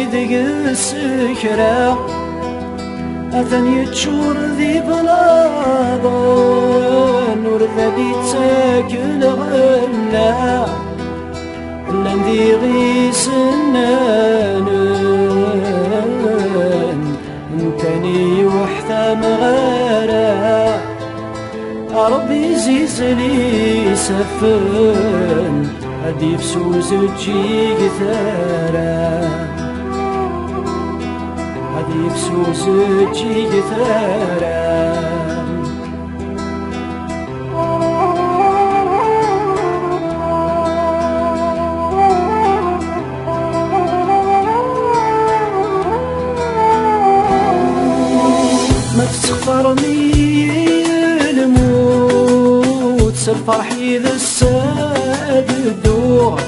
ذي السكرة أثن يتشور ذي بلاضا نور ذي تاكل غلا لن ذي غيس النان انتني وحدة مغارة ربي زيز لي سفن هدي فسوس تجي قثارة هدي فسوس تجي قثارة ما تسخرني الموت سالفرحي ذا الساد الدور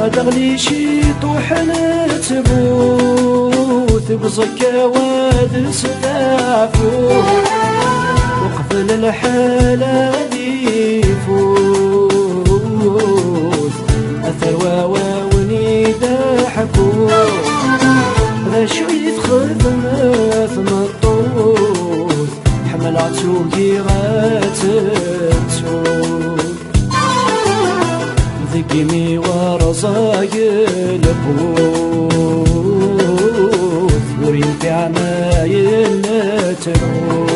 أدغلي شي طوحن تبوث بزكا واد ستافور وقفل الحالة دي فوت أثر واوني دا حكور ذا شوية خدمة مطوث حمل عتوقي غاتتوث ذقمي ورزاق البوث ورينفع ما ينتروث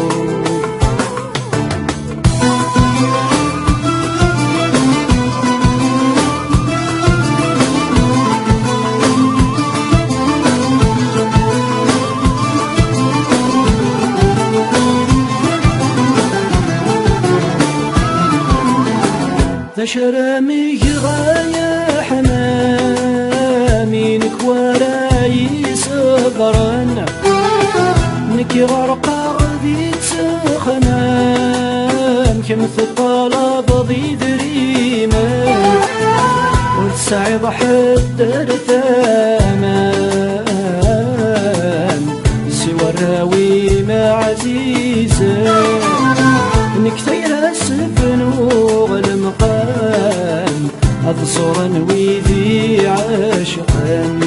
شرامي غاية حمامي نكوراي صغرن نكي غرقا ذي تخمام كمث الطلب ذي دريما وتسعد حد ثمان سوى الراوي ما عزيزة نكتير السفن والمقام أذصرا وذي عاشقا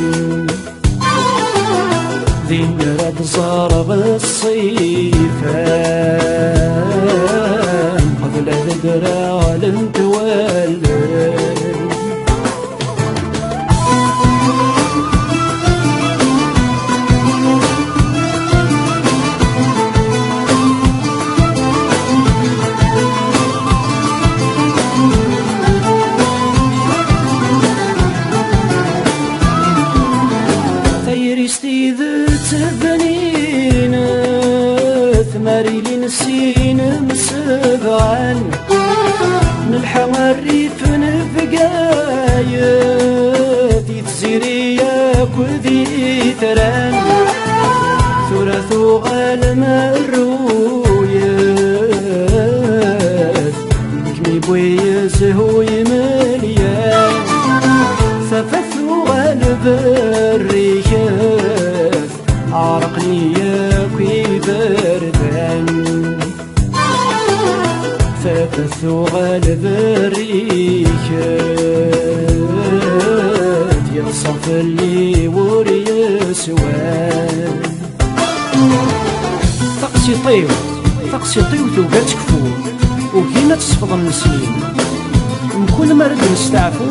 ذي مرد صارغ الصيفان قبل ذكرى لم تولد تبنينا ثماري لنسين مسبعا نلحق الريف نفقايا ذي تزيريا كذي ثران ثلاث غالم الرويات كمي بوي زهوي مليان ثفث غالب الريشات عرقني ياكي بردان ثبث غالب الريشات يصف اللي وري سوان تقسي طيو توقات كفور وكينا تصفض النسلين كل ما رد نستعفو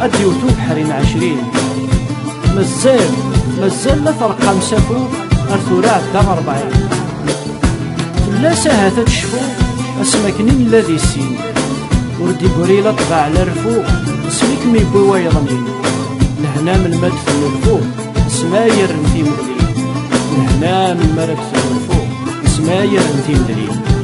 أديوتو بحرين 20 مازال لا فرقا مسافو أرثورات دا 40 لا ساهات تشفو أسماكنين الذي السين وردي قريلا طبع على الرفو اسميك ميبوي ويضمين لهنا من مدف الرفو سماير نتي مدلين لهنا من مرد الرفو سماير نتي مدلين